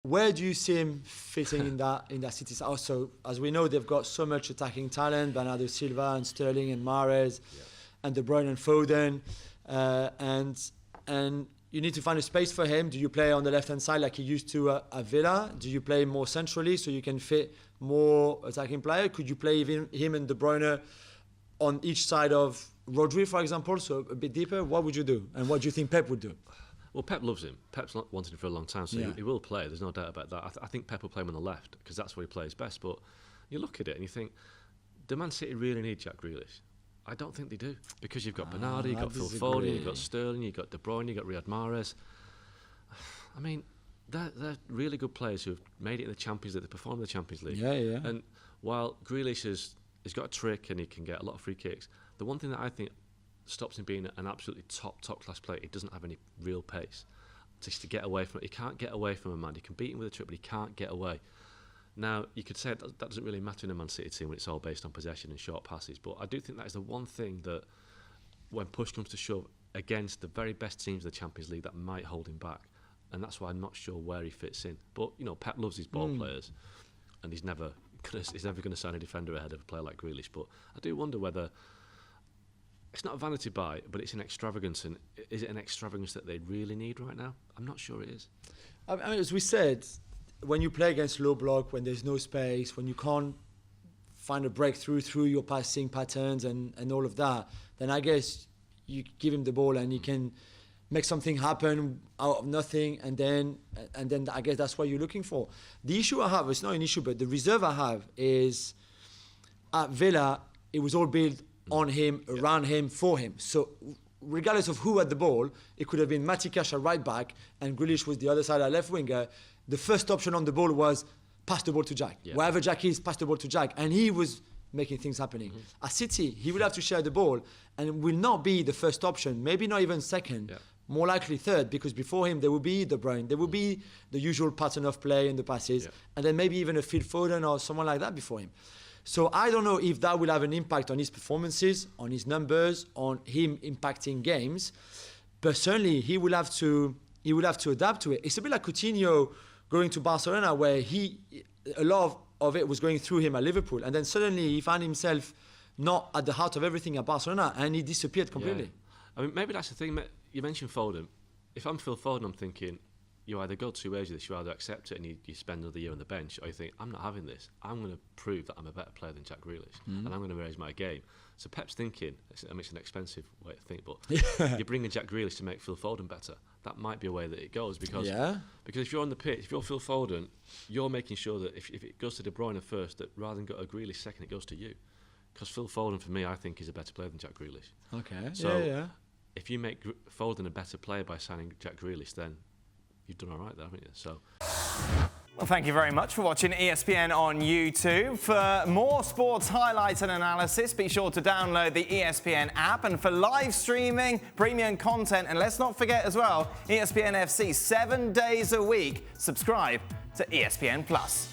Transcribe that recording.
Where do you see him fitting in that City side? Also, as we know, they've got so much attacking talent: Bernardo Silva and Sterling and Mahrez, and De Bruyne and Foden, and you need to find a space for him. Do you play on the left-hand side like he used to at Villa? Do you play more centrally so you can fit more attacking player? Could you play even him and De Bruyne on each side of Rodri, for example, so a bit deeper? What would you do? And what do you think Pep would do? Well, Pep loves him. Pep's wanted him for a long time, so he will play. There's no doubt about that. I think Pep will play him on the left because that's where he plays best. But you look at it and you think, do Man City really need Jack Grealish? I don't think they do, because you've got Bernardo, you've got Phil Foden, you've got Sterling, you've got De Bruyne, you've got Riyad Mahrez. I mean, they're really good players who have made it in the Champions League, they perform in the Champions League. Yeah. And while Grealish has got a trick and he can get a lot of free kicks, the one thing that I think stops him being an absolutely top class player, he doesn't have any real pace. Just to get away from it, he can't get away from a man. He can beat him with a trick, but he can't get away. Now, you could say that doesn't really matter in a Man City team when it's all based on possession and short passes, but I do think that is the one thing that, when push comes to shove, against the very best teams of the Champions League, that might hold him back. And that's why I'm not sure where he fits in. But, you know, Pep loves his ball players, and he's never going to sign a defender ahead of a player like Grealish. But I do wonder whether, it's not a vanity buy, but it's an extravagance. And is it an extravagance that they really need right now? I'm not sure it is. I mean, as we said, when you play against low block, when there's no space, when you can't find a breakthrough through your passing patterns and all of that, then I guess you give him the ball and he can make something happen out of nothing, and then I guess that's what you're looking for. The issue I have, it's not an issue, but the reserve I have is at Villa, it was all built on him, around him, for him. So regardless of who had the ball, it could have been Matty Cash at right back and Grealish was the other side at left winger. The first option on the ball was pass the ball to Jack. Yeah. Wherever Jack is, pass the ball to Jack. And he was making things happening. At City, he will have to share the ball and will not be the first option, maybe not even second, more likely third, because before him there will be De Bruyne, there will be the usual pattern of play and the passes, and then maybe even a Phil Foden or someone like that before him. So I don't know if that will have an impact on his performances, on his numbers, on him impacting games, but certainly he will have to adapt to it. It's a bit like Coutinho going to Barcelona, where a lot of it was going through him at Liverpool, and then suddenly he found himself not at the heart of everything at Barcelona, and he disappeared completely. Yeah. I mean, maybe that's the thing. You mentioned Foden. If I'm Phil Foden, I'm thinking, you either go two ways with this. You either accept it and you spend another year on the bench, or you think, I'm not having this. I'm going to prove that I'm a better player than Jack Grealish, and I'm going to raise my game. So Pep's thinking, it's an expensive way to think, but you're bringing Jack Grealish to make Phil Foden better. That might be a way that it goes, because if you're on the pitch, if you're Phil Foden, you're making sure that if it goes to De Bruyne first, that rather than go to Grealish second, it goes to you. Because Phil Foden, for me, I think is a better player than Jack Grealish. Okay. So if you make Foden a better player by signing Jack Grealish, then you've done all right there, haven't you? So. Well, thank you very much for watching ESPN on YouTube. For more sports highlights and analysis, be sure to download the ESPN app. And for live streaming, premium content, and let's not forget as well, ESPN FC 7 days a week. Subscribe to ESPN Plus.